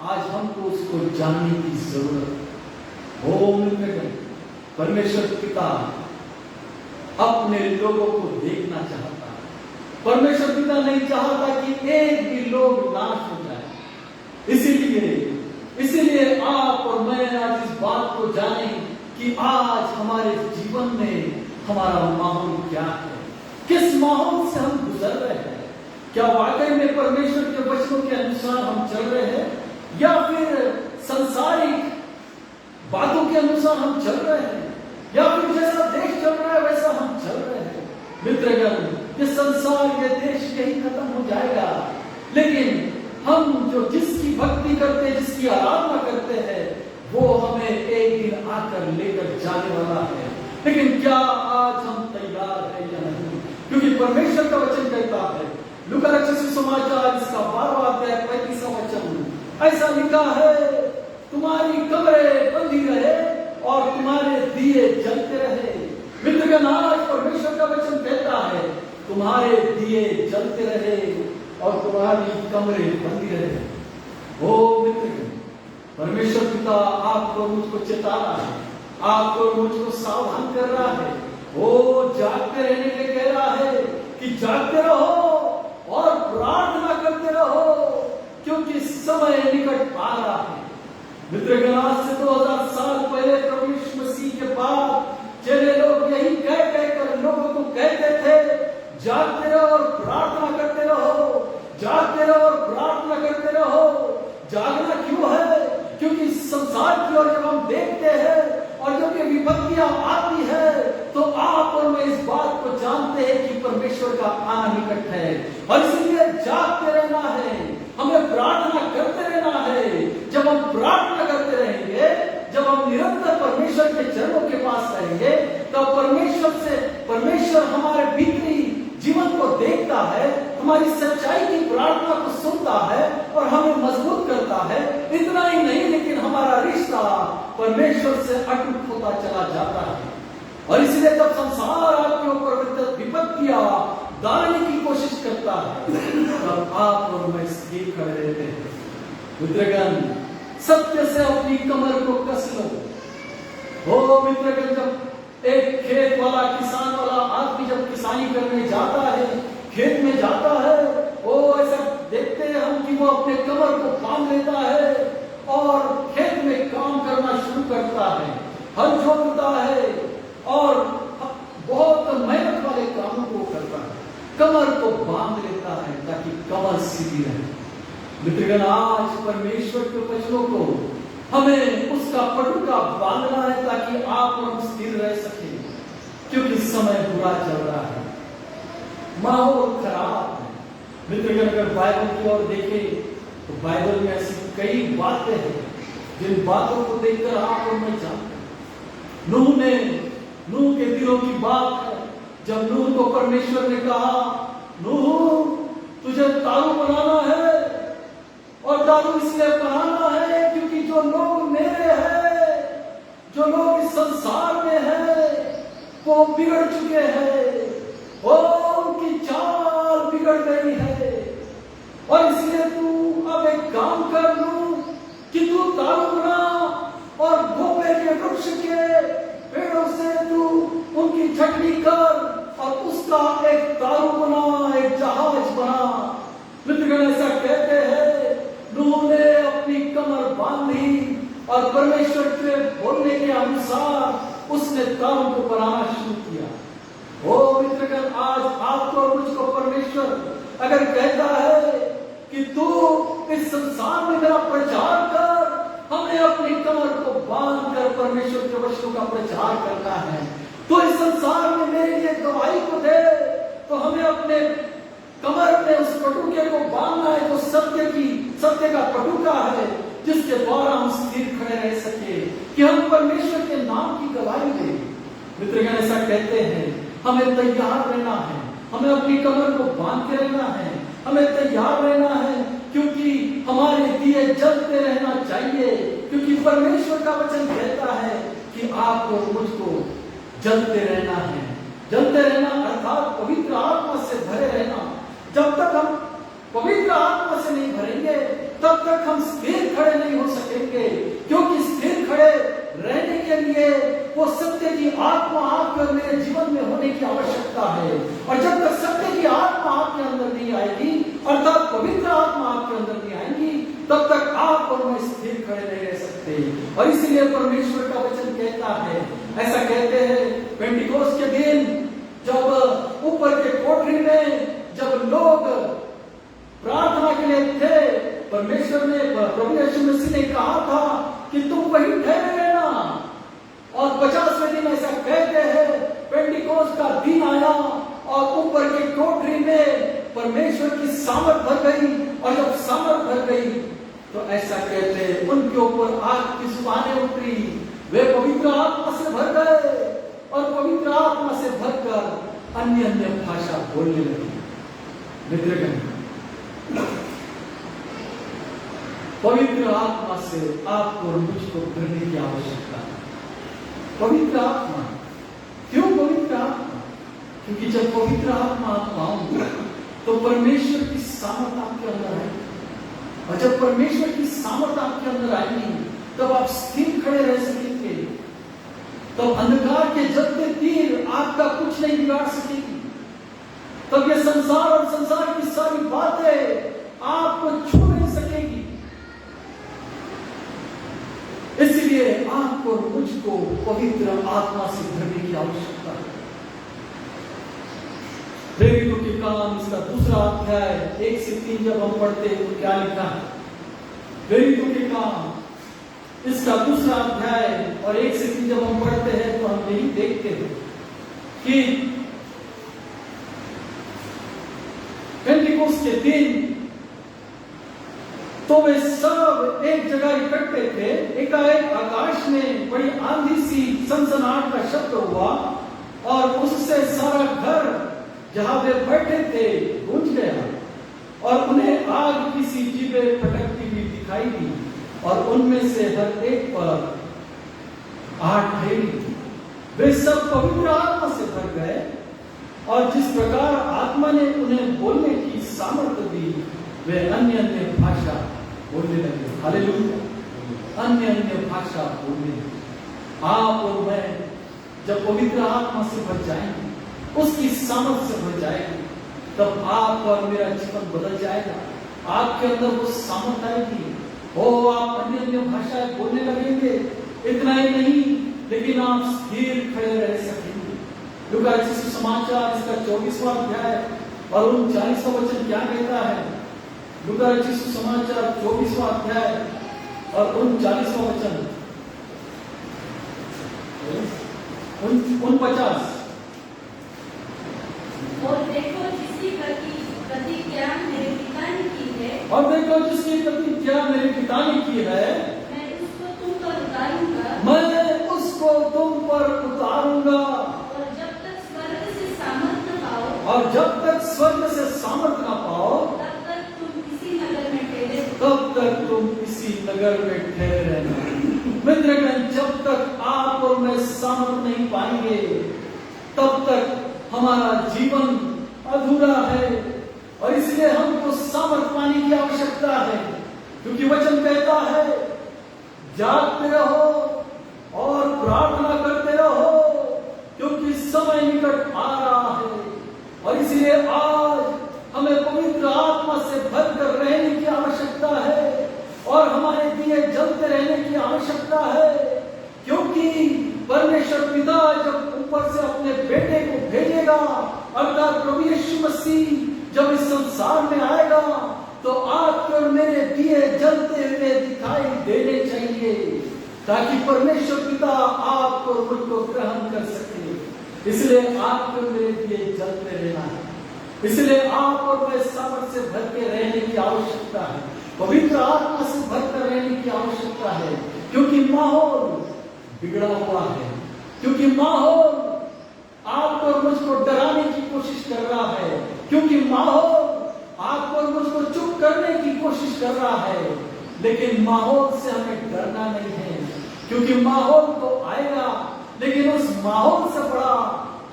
[SPEAKER 4] आज हमको उसको जानने की जरूरत है। ओम परमेश्वर पिता अपने लोगों को देखना चाहता है। परमेश्वर पिता नहीं चाहता कि एक भी लोग नाश हो जाए। इसीलिए आप और मैं आज इस बात को जानें कि आज हमारे जीवन में हमारा माहौल क्या है, किस माहौल से हम गुजर रहे हैं। क्या वाकई में परमेश्वर के वचनों के अनुसार हम चल रहे हैं या फिर सांसारिक बातों के अनुसार हम चल रहे हैं, या फिर जैसा देश चल रहा है वैसा हम चल रहे हैं। मित्रगण, ये संसार, ये देश यही खत्म हो जाएगा, लेकिन हम जो जिसकी भक्ति करते हैं, जिसकी आराधना करते हैं, वो हमें एक दिन आकर लेकर जाने वाला है। लेकिन क्या आज हम तैयार हैं या नहीं? क्योंकि परमेश्वर का वचन कहता है, लूका रचित सुसमाचार इसका 12वां अध्याय 35वां वचन, ऐसा लिखा है, तुम्हारी कमरें बंधी रहे और तुम्हारे दिए जलते रहे। मित्रगण, आज परमेश्वर का वचन कहता है, तुम्हारे दिए जलते रहे और तुम्हारी कमरें बंधी रहे। ओ मित्रगण, परमेश्वर पिता आपको मुझको चेता रहा है, आपको मुझको सावधान कर रहा है। वो जागते रहने के कह रहा है कि जागते रहो और प्रार्थना करते रहो, क्योंकि समय निकट आ रहा है। मित्रगण, आज से 2000 साल पहले प्रभु यीशु मसीह के बाद चले लोग यही कह कहकर लोगों को कहते थे, जागते रहो और प्रार्थना करते रहो, जागते रहो और प्रार्थना करते रहो। जागना क्यों है? क्योंकि संसार की ओर जब हम देखते हैं और जब ये विपत्तियां आती है, तो आप और मैं इस बात को जानते हैं कि परमेश्वर का आना निकट है, और इसलिए जागते रहना है, हमें प्रार्थना करते रहना है। जब हम प्रार्थना करते रहेंगे, जब हम निरंतर परमेश्वर के चरणों के पास रहेंगे, तब परमेश्वर हमारे भीतरी जीवन को देखता है, हमारी सच्चाई की प्रार्थना को सुनता है और हमें मजबूत करता है। इतना ही नहीं, लेकिन हमारा रिश्ता परमेश्वर से अटूट होता चला जाता है। और इसलिए जब संसार आपके ऊपर विपत्तियां डालने की कोशिश करता है, तब आप और मैं स्थिर खड़े रहते हैं। मित्रगण, सत्य से अपनी कमर को कस लो। ओ मित्रगण, जब एक खेत वाला, किसान वाला आदमी जब किसानी करने जाता है, खेत में जाता है, वो ऐसा देखते हैं हम कि वो अपने कमर को बांध लेता है और खेत में काम करना शुरू करता है, हल जोतता है और बहुत मेहनत वाले कामों को करता है, कमर को बांध लेता है ताकि कमर सीधी रहे। मित्रगण, आज परमेश्वर के वचनों को हमें उसका पटुका बांधना है ताकि आप और हम स्थिर रह सके, क्योंकि समय बुरा चल रहा है, माहौल खराब है। मित्रगण, अगर बाइबल की ओर देखें तो बाइबल में ऐसी कई बातें हैं जिन बातों को देखकर आप और मैं जानते हैं। नूह के दिनों की बात है, जब नूह को परमेश्वर ने कहा, नूह तुझे तारू बनाना है, और दारू इसलिए बनाना है क्योंकि जो लोग मेरे हैं, जो लोग इस संसार में हैं, वो बिगड़ चुके हैं और उनकी चाल बिगड़ गई है। और इसलिए तू अब एक काम कर लू कि तू दारू बना और गोपे के वृक्ष के पेड़ों से तू उनकी छटनी कर और उसका एक दारू बना, एक जहाज बना। मित्रगण, ऐसा कहते हैं, नूह ने अपनी कमर बांधी और परमेश्वर के बोलने के अनुसार उसने दारू को बनाना शुरू किया। ओ मित्रगण, आज आपको और मुझको परमेश्वर अगर कहता है कि तू इस संसार में मेरा प्रचार कर, हमें अपनी कमर को बांध कर परमेश्वर के वचनों का प्रचार करना है। तो इस संसार में मेरे लिए गवाही को दे, तो हमें अपने कमर में उस पटुके को बांधना है, जो सत्य का पटुका है, जिसके द्वारा हम स्थिर खड़े रह सके, कि हम परमेश्वर के नाम की गवाही दें। मित्रगण, ऐसा कहते हैं, हमें तैयार रहना है, हमें अपनी कमर को बांध के रहना है, हमें तैयार रहना है, क्योंकि हमारे दिए जलते रहना चाहिए। क्योंकि परमेश्वर का वचन कहता है कि आपको मुझको जलते रहना है। जलते रहना अर्थात पवित्र आत्मा से भरे रहना। जब तक हम पवित्र आत्मा से नहीं भरेंगे तब तक हम स्थिर खड़े नहीं हो सकेंगे। क्योंकि स्थिर खड़े रहने के लिए वो सत्य की आत्मा आपके और मेरे जीवन में होने की आवश्यकता है। और जब तक सत्य की आत्मा आपके अंदर नहीं आएगी, अर्थात पवित्र आत्मा आपके अंदर नहीं आएगी, तब तक आप और मैं स्थिर खड़े नहीं रह सकते। और इसलिए परमेश्वर का वचन कहता है, ऐसा कहते हैं पेंटिकोस्ट के दिन जब ऊपर के कोठरी में जब लोग प्रार्थना के लिए थे, परमेश्वर ने, प्रभु यीशु मसीह ने कहा था कि तुम वहीं ठहरे रहना। और 50वें दिन ऐसा कहते हैं पेंटिकोस्ट का दिन आया और ऊपर के कोठरी में परमेश्वर की सामर्थ भर गई। और जब सामर्थ भर गई तो ऐसा कहते हैं उनके ऊपर आग की जुबानें उतरी, वे पवित्र आत्मा से भर गए और पवित्र आत्मा से भरकर अन्य अन्य भाषा बोलने लगे। मित्रगण, पवित्र आत्मा से आपको और मुझको भरने की आवश्यकता है। पवित्र आत्मा, क्यों पवित्र आत्मा? क्योंकि जब पवित्र आत्मा आप पाओगे तो परमेश्वर की सामर्थ आपके अंदर आएगी। और जब परमेश्वर की सामर्थ आपके अंदर आएगी तब आप स्थिर खड़े रह सकेंगे। तब अंधकार के जलते तीर आपका कुछ नहीं बिगाड़ सकेगी। तब ये संसार और संसार की सारी बातें आपको छू नहीं सकेगी। इसलिए आपको और मुझको पवित्र आत्मा से भरने की आवश्यकता है। प्रेरितों के काम इसका 2 अध्याय 1 से 3 जब हम पढ़ते हैं तो क्या लिखा है? प्रेरितों के काम इसका 2 अध्याय और 1 से 3 जब हम पढ़ते हैं तो हम यही देखते हैं कि पेंटिकोस्ट के दिन तो वे सब एक जगह इकट्ठे थे। एकाएक आकाश में बड़ी आंधी सी सनसनाहट का शब्द हुआ और उससे सारा घर जहां वे बैठे थे गूंज गया। और उन्हें आग की सी जीभें फटकती हुई दिखाई दी और उनमें से हर एक पर आग ठहरी थी। वे सब पवित्र आत्मा से भर गए और जिस प्रकार आत्मा ने उन्हें बोलने की सामर्थ्य दी वे अन्य अन्य भाषा बोलने लगे। हालेलुया! अन्य अन्य भाषा बोलने लगे। आप और मैं जब पवित्र आत्मा से भर जाएंगे, उसकी सामर्थ्य से भर जाएंगे, तब आप और मेरा जीवन बदल जाएगा। आपके अंदर वो सामर्थ्य आएगी। ओ, आप अन्य अन्य भाषाएं बोलने लगेंगे। इतना ही नहीं, लेकिन आप स्थिर खड़े रह सकेंगे। लूका रचित समाचार इसका 24वां अध्याय और 39वां वचन क्या कहता है? लूका रचित समाचार 24वां अध्याय और 39वां वचन 49।
[SPEAKER 5] और देखो जिसकी प्रतिज्ञा मेरे पिता ने की है,
[SPEAKER 4] और देखो जिसकी प्रतिज्ञा मेरे पिता ने की है,
[SPEAKER 5] मैं उसको तुम पर उतारूंगा।
[SPEAKER 4] मैं उसको तुम पर उतारूंगा।
[SPEAKER 5] और जब तक स्वर्ग से सामर्थ न पाओ,
[SPEAKER 4] और जब तक स्वर्ग से सामर्थ न पाओ,
[SPEAKER 5] तब तक तुम इसी नगर में ठहरे
[SPEAKER 4] तब तक तुम इसी नगर में ठहरे रहना। मित्रगण, जब तक आप और मैं सामर्थ नहीं पाएंगे तब तक हमारा जीवन अधूरा है। और इसलिए हमको सामर्थ पाने की आवश्यकता है। क्योंकि वचन कहता है जागते रहो और प्रार्थना करते रहो, क्योंकि समय निकट आ रहा है। और इसलिए आज हमें पवित्र आत्मा से भरकर रहने की आवश्यकता है और हमारे दिए जलते रहने की आवश्यकता है। क्योंकि परमेश्वर पिता जब ऊपर से अपने बेटे को भेजेगा, अर्थात प्रभु यीशु मसीह जब इस संसार में आएगा, तो आपके और मेरे दिए जलते हुए दिखाई देने चाहिए, ताकि परमेश्वर पिता आपको और मुझको ग्रहण कर सके। इसलिए आपके और मेरे दिए जलते रहना है। इसलिए आप और मैं सामर्थ्य से भर के रहने की आवश्यकता है। पवित्र आत्मा से भरकर रहने की आवश्यकता है। क्योंकि माहौल बिगड़ा हुआ है। क्योंकि माहौल आपको और मुझको डराने की कोशिश कर रहा है। क्योंकि माहौल आपको और करने की कोशिश कर रहा है, लेकिन माहौल से हमें डरना नहीं है, क्योंकि माहौल तो आएगा, लेकिन उस माहौल से बड़ा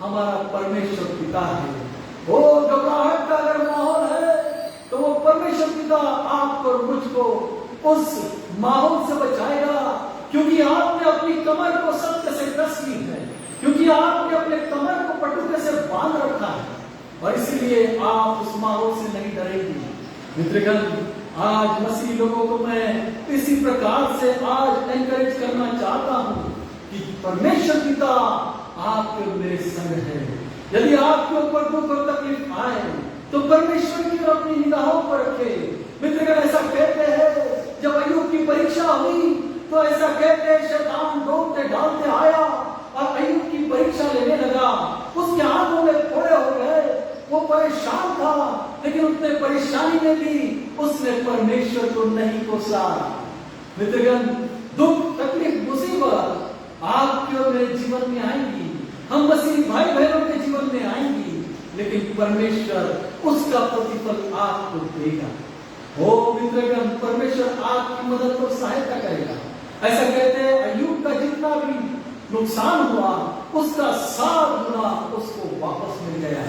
[SPEAKER 4] हमारा परमेश्वर पिता है। वो घबराहट का अगर माहौल है तो वो परमेश्वर पिता आपको और मुझको उस माहौल से बचाएगा, क्योंकि आपने अपनी कमर को सत्य से कस ली है, क्योंकि आपने अपने कमर को पटुके से बांध रखा है, और इसलिए आप उस माहौल से नहीं डरेंगे। मित्रगण, आज मसीह लोगों को मैं इसी प्रकार से आज एनकरेज करना चाहता हूं कि परमेश्वर पिता आपके मेरे संग है। यदि आपके ऊपर दुख और तकलीफ आए तो परमेश्वर की ओर अपनी निगाहों पर रखे। मित्रगण, ऐसा कहते हैं जब अय्यूब की परीक्षा हुई तो ऐसा कहते हैं शैतान डोलते डालते आया और अय्यूब की परीक्षा लेने लगा। उसके आंखों में फोड़े हो गए, वो परेशान था, लेकिन उतने परेशानी में भी उसने परमेश्वर को नहीं कोसा। मित्रगण, दुख तकलीफ मुसीबत आपके और मेरे जीवन में आएंगी, हम मसीह भाई बहनों के जीवन में आएंगी, लेकिन परमेश्वर उसका प्रतिफल आपको देगा। ओ मित्रगण, परमेश्वर आपकी मदद और सहायता करेगा। ऐसा कहते हैं अय्यूब का जितना भी नुकसान हुआ उसका 7 गुना उसको वापस मिल गया।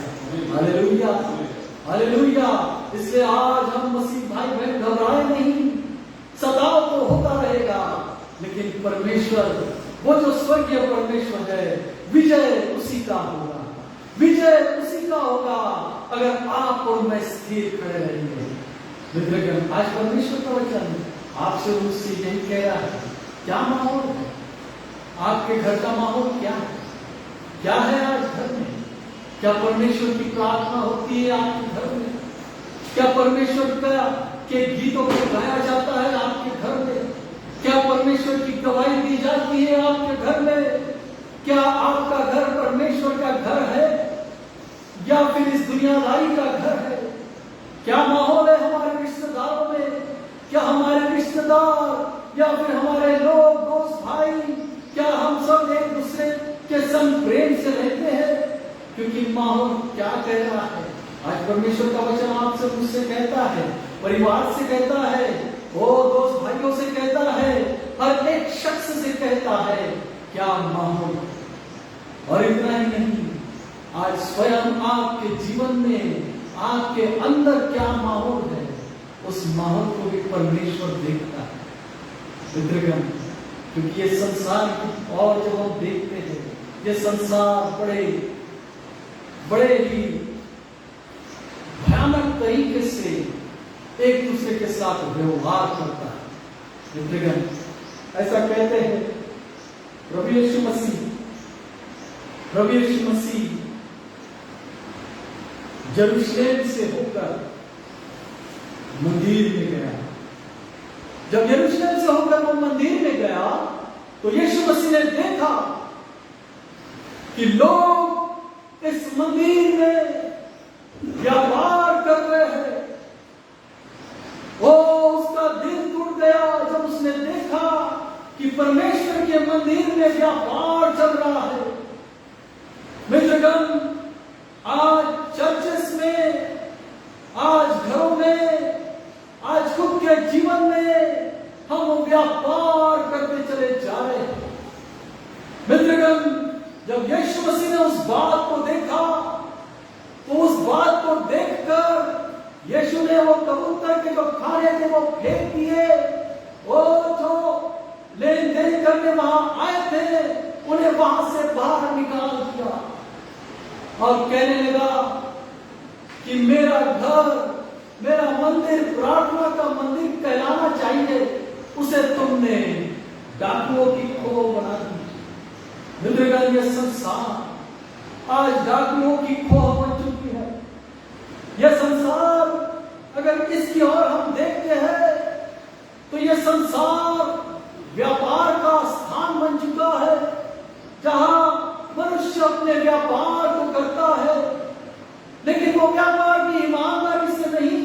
[SPEAKER 4] Hallelujah, hallelujah. इसलिए आज हम मसीह भाई बहन घबराए नहीं, सताव तो होता रहेगा, लेकिन परमेश्वर, वो जो स्वर्गीय परमेश्वर है, विजय उसी का होगा, विजय उसी का होगा अगर आप और मैं स्थिर खड़े रहेंगे। मित्रगण, आज परमेश्वर का वचन आपसे मुझसे यही कह रहा है, क्या माहौल है आपके घर का? माहौल क्या है? क्या है आज घर में? क्या परमेश्वर की प्रार्थना होती है आपके घर में? क्या परमेश्वर के गीतों को गाया जाता है आपके घर में? क्या परमेश्वर की गवाही दी जाती है आपके घर में? क्या आपका घर परमेश्वर का घर है या फिर इस दुनियादारी का घर है? क्या माहौल है हमारे रिश्तेदारों में? क्या हमारे रिश्तेदार या फिर हमारे लोग, दोस्त, भाई, क्या हम सब एक दूसरे के संग प्रेम से रहते हैं? क्योंकि माहौल क्या कह रहा है? आज परमेश्वर का वचन आपसे मुझसे कहता है, परिवार से कहता है, वो दोस्त भाइयों से कहता है, हर एक शख्स से कहता है, क्या माहौल? और इतना ही नहीं, आज स्वयं आपके जीवन में, आपके अंदर क्या माहौल है, उस माहौल को भी परमेश्वर देखता है। मित्रगण, क्योंकि ये संसार की और जब हम देखते हैं, ये संसार बड़े ही भयानक तरीके से एक दूसरे के साथ व्यवहार करता है। मित्रगण, ऐसा कहते हैं प्रभु यीशु मसीह यरूशलेम से होकर मंदिर में गया। जब यरूशलेम से होकर वो मंदिर में गया तो यीशु मसीह ने देखा कि लोग इस मंदिर में व्यापार कर रहे हैं। वो उसका दिल टूट गया जब उसने देखा कि परमेश्वर के मंदिर में व्यापार चल रहा है। मित्रगण, आज चर्चेस में, आज घरों में, आज खुद के जीवन में हम व्यापार करते चले जा रहे हैं। मित्रगण, जब यीशु मसीह ने उस बात को देखा तो उस बात को देखकर यीशु ने वो कबूतर के जो खाने थे वो फेंक दिए। वो जो लेन देन करने वहां आए थे उन्हें वहां से बाहर निकाल दिया और कहने लगा कि मेरा घर, मेरा मंदिर प्रार्थना का मंदिर कहलाना चाहिए, उसे तुमने डाकुओं की खो बना दी। मित्रगण, यह संसार आज डाकुओं की खो बन चुकी है। यह संसार, अगर इसकी ओर हम देखते हैं तो यह संसार व्यापार का स्थान बन चुका है, जहां मनुष्य अपने व्यापार को करता है, लेकिन वो व्यापार की ईमानदारी से नहीं,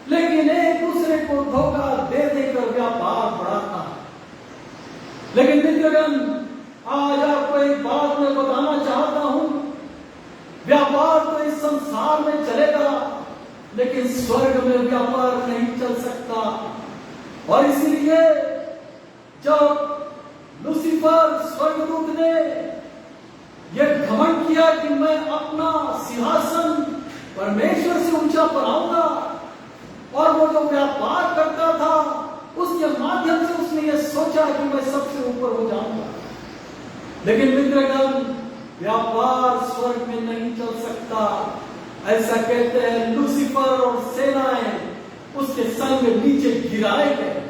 [SPEAKER 4] लेकिन एक दूसरे को धोखा दे देकर व्यापार बढ़ाता है। लेकिन मित्रगण, आज आपको एक बात मैं बताना चाहता हूं, व्यापार तो इस संसार में चलेगा, लेकिन स्वर्ग में व्यापार नहीं चल सकता। और इसीलिए जब लूसीफर स्वर्गदूत ने यह घमंड किया कि मैं अपना सिंहासन परमेश्वर से ऊंचा बनाऊंगा, और वो जो व्यापार करता था उसके माध्यम से उसने ये सोचा कि मैं सबसे ऊपर हो जाऊंगा। लेकिन मित्रगण, व्यापार स्वर्ग में नहीं चल सकता। ऐसा कहते हैं लूसीफर और सेनाएं उसके संग नीचे गिराए गए।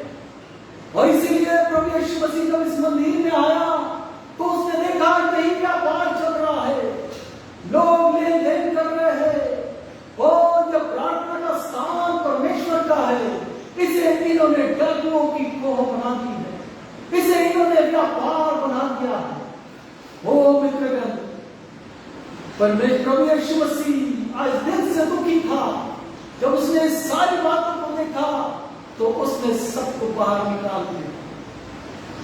[SPEAKER 4] और इसीलिए प्रभु यीशु मसीह जब इस मंदिर में आया तो उसने देखा कहीं व्यापार चल रहा है, लोग लेन देन कर रहे हैं, और जब प्रार्थना का स्थान परमेश्वर का है, इसे इन्होंने डाकुओं की कोह बना दी है, इसे इन्होंने व्यापार बना दिया है। ओ मित्रगण, परमेश्वर प्रभु यीशु मसीह आज दिल से दुखी था। जब उसने इस सारी बातों को देखा तो उसने सबको बाहर निकाल दिया।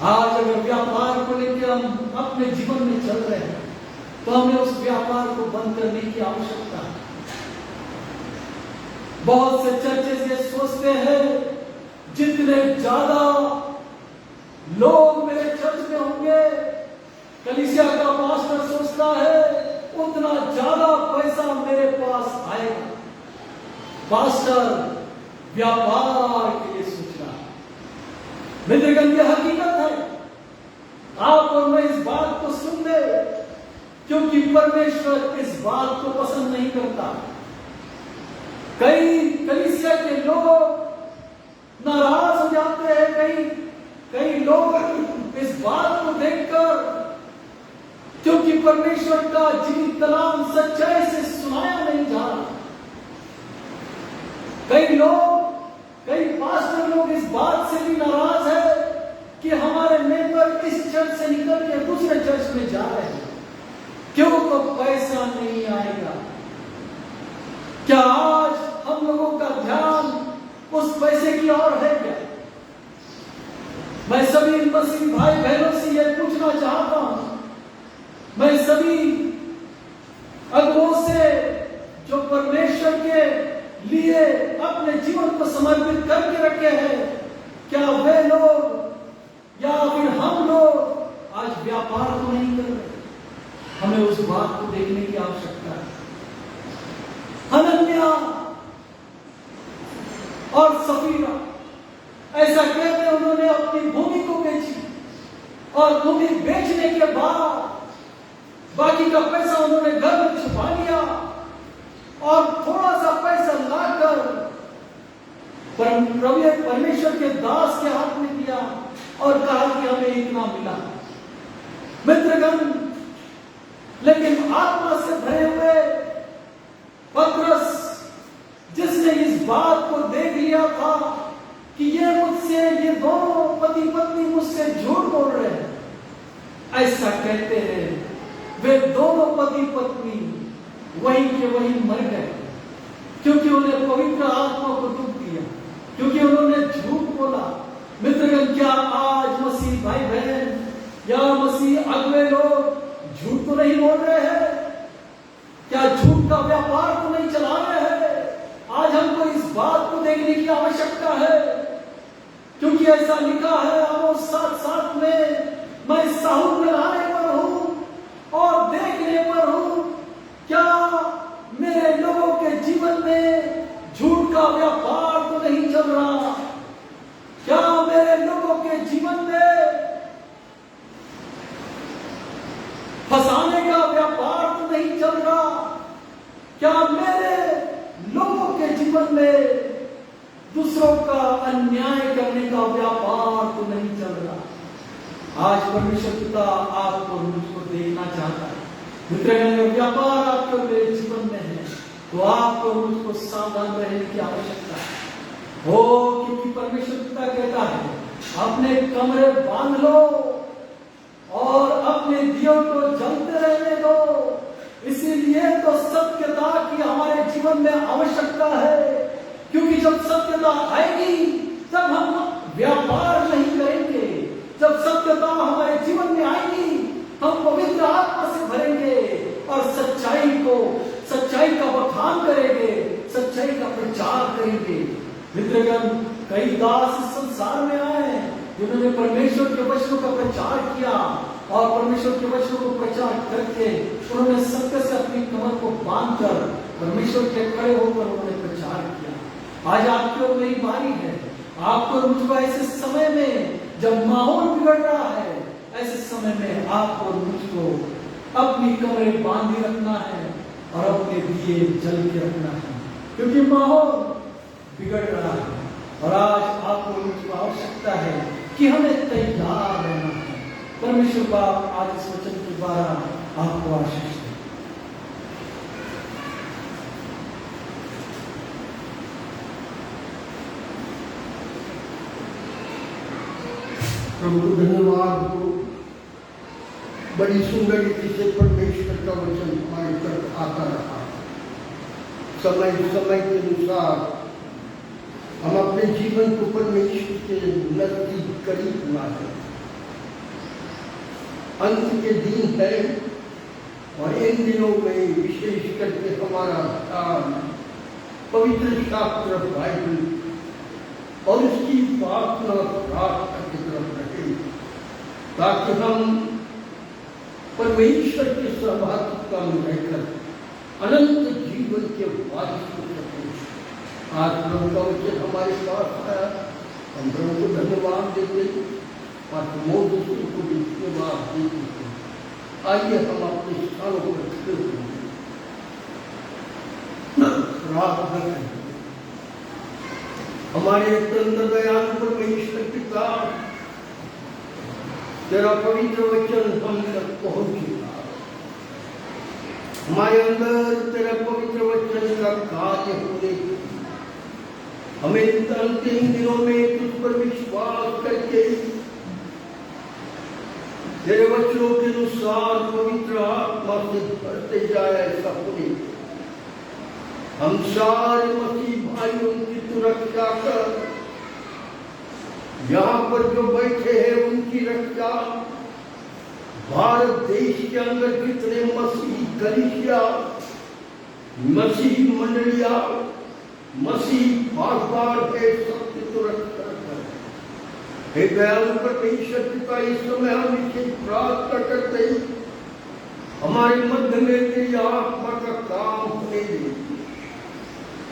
[SPEAKER 4] आज अगर व्यापार को लेकर हम अपने जीवन में चल रहे हैं तो हमें उस व्यापार को बंद करने की आवश्यकता है। बहुत से चर्चेस ये सोचते हैं जितने ज्यादा लोग मेरे चर्च में होंगे, कलीसिया का पास्टर सोचता है उतना ज्यादा पैसा मेरे पास आएगा। पास्टर व्यापार के लिए सोच रहा है। मित्रगण, यह हकीकत है। आप और मैं इस बात को सुन ले, क्योंकि परमेश्वर इस बात को पसंद नहीं करता। कई कलीसिया के लोग नाराज हो जाते हैं, कई लोग इस बात को देखकर, क्योंकि परमेश्वर का जीवित कलाम सच्चाई से सुनाया नहीं जा रहा। कई पास्टर लोग इस बात से भी नाराज है कि हमारे मेंबर इस चर्च से निकल के दूसरे चर्च में जा रहे हैं, क्यों? तो पैसा नहीं आएगा। क्या आज हम लोगों का ध्यान उस पैसे की ओर है क्या? मैं सभी मसीह भाई बहनों से यह पूछना चाहता हूं, मैं सभी अगुओं से जो परमेश्वर के लिए अपने जीवन को समर्पित करके रखे हैं, क्या वे लोग या फिर हम लोग आज व्यापार तो नहीं कर रहे? हमें उस बात को देखने की आवश्यकता है। हनन्या और सफीरा ऐसा कहते, उन्होंने अपनी भूमि को बेची और भूमि बेचने के बाद बाकी का पैसा उन्होंने घर में छुपा लिया और थोड़ा सा पैसा लाकर परमेश्वर के दास के हाथ में दिया और कहा कि हमें इतना मिला। मित्रगण, लेकिन आत्मा से भरे हुए पतरस, जिसने इस बात को देख लिया था कि ये दोनों पति पत्नी मुझसे झूठ बोल रहे हैं, ऐसा कहते हैं वे दोनों पति पत्नी वहीं के वहीं मर गए, क्योंकि उन्हें पवित्र आत्मा को दुख दिया, क्योंकि उन्होंने झूठ बोला। मित्रगण, क्या आज मसीह भाई बहन या मसीह अगुवे लोग झूठ तो नहीं बोल रहे हैं? क्या झूठ का व्यापार तो नहीं चला रहे हैं? आज हमको इस बात को देखने की आवश्यकता है, क्योंकि ऐसा लिखा है आमोस 7:7 में, मैं साहुल में आने पर हूं और देखने पर हूं, क्या मेरे लोगों के जीवन में झूठ का व्यापार तो नहीं चल रहा? क्या मेरे लोगों के जीवन में फंसाने का व्यापार तो नहीं चल रहा? क्या मेरे लोगों के जीवन में दूसरों का अन्याय करने का व्यापार तो नहीं चल रहा? आज परमेश्वर पिता आपको मुझको देखना चाहता है। मित्रगण, व्यापार आपके मेरे जीवन में है तो आपको मुझको सावधान रहने की आवश्यकता है। क्योंकि परमेश्वर पिता कहता है अपने कमरे बांध लो और अपने दियों को जलते रहने दो। इसीलिए तो सत्यता की हमारे जीवन में आवश्यकता है, क्योंकि जब सत्यता आएगी तब हम व्यापार नहीं करेंगे। जब सत्यता हमारे जीवन में आएगी हम पवित्र आत्मा से भरेंगे और सच्चाई का बखान करेंगे, सच्चाई का प्रचार करेंगे। रहेंगे। मित्रगण, कई दास इस संसार में आए हैं जिन्होंने परमेश्वर के वचनों का प्रचार किया और परमेश्वर के वचनों को प्रचार करके उन्होंने सत्य से अपनी कमर को बांधकर परमेश्वर के खड़े होकर उन्होंने प्रचार किया। आज आपकी और मेरी बारी है। आपको और मुझको ऐसे समय में जब माहौल बिगड़ रहा है, ऐसे समय में आपको और मुझको अपनी कमरें बांधी रखना है और अपने दिए जल के रखना है, क्योंकि माहौल बिगड़ रहा है। और आज आपको मुझको आवश्यकता है कि हमें तैयार रहना है। परमेश्वर बाप आज इस वचन के द्वारा आपको आशीष दे।
[SPEAKER 1] प्रभु धन्यवाद हो, बड़ी सुंदर रीति से परमेश्वर का वचन हमारे तरफ आता रहा। समय समय के अनुसार हम अपने जीवन को परमेश्वर के नजदीक करीब लाए। अंत के दिन है और इन दिनों में विशेष करके हमारा ध्यान पवित्र शास्त्र बाइबल और उसकी प्रार्थना प्रार्थना की तरफ रहे, ताकि हम परमेश्वर के सहभागिता में रहकर अनंत जीवन के वारिस हो सकें। आज प्रभु का वचन हमारे पास आया, हम प्रभु को धन्यवाद देते और मोदी को भी धन्यवाद देते। आइए हम अपने स्थानों पर खड़े हुए प्रार्थना करें। हमारे अंदर दयालु परमेश्वर पिता, तेरा पवित्र वचन हम तक पहुंच चुका। हमारे अंदर तेरा पवित्र वचन का कार्य होने, हमें अंतिम दिनों में तुझ पर विश्वास करके तेरे वचनों के अनुसार पवित्र आत्मा से भरते जाए, ऐसा होने हम सारे मसीह भाइयों की तू रक्षा कर। यहाँ पर जो बैठे हैं उनकी रक्षा, भारत देश के अंदर कितने मसीही कलीसिया, मसीही मंडलिया, मसीही बार है, सबकी तो रक्षा कर। हे दयालु परमेश्वर पिता, इस समय हम इसे प्रार्थना करते हैं, हमारे मध्य में तेरी आत्मा का काम होने दे,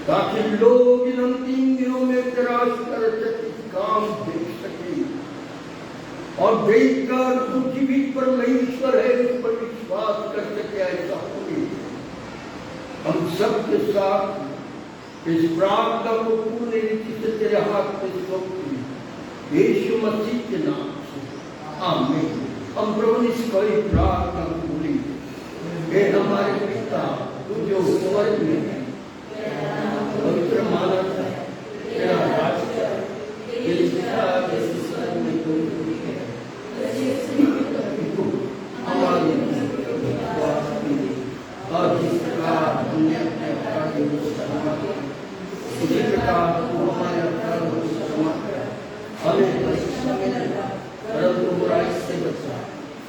[SPEAKER 1] ताकि लोग इन अंतिम दिनों में तेरा काम देख सके और देखकर तू जीवित परमेश्वर है उस पर विश्वास कर सके। ऐसा होने हम सबके साथ इस प्रार्थना को पूर्ण रीति से तेरे हाथ में सौंप यीशु मसीह के नाम से, आमीन। हम प्रभु इस बड़ी प्रार्थना को बोलेंगे। हे हमारे पिता तू जो स्वर्ग में है, पवित्र मानव है, तेरा राज्य तेरी इच्छा जैसे स्वर्ग में पूरी है, हमारे और जिस प्रकार हमने अपने अपराधियों को क्षमा किया, उसी प्रकार तू हमारे अपराधों को क्षमा कर, हमें परीक्षा में न ला, परंतु बुराई से बचा,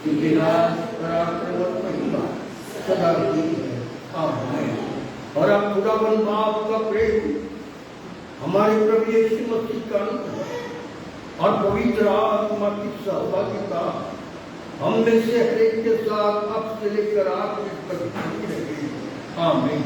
[SPEAKER 1] क्योंकि राज पराक्रम और महिमा सदा की है, आमीन। और अब खुदावन बाप का प्रेम, हमारे प्रभु यीशु मसीह का अनुग्रह और पवित्र आत्मा की सहभागिता हम में से हर एक के साथ अब से लेकर आखिर तक बनी रहे, आमीन।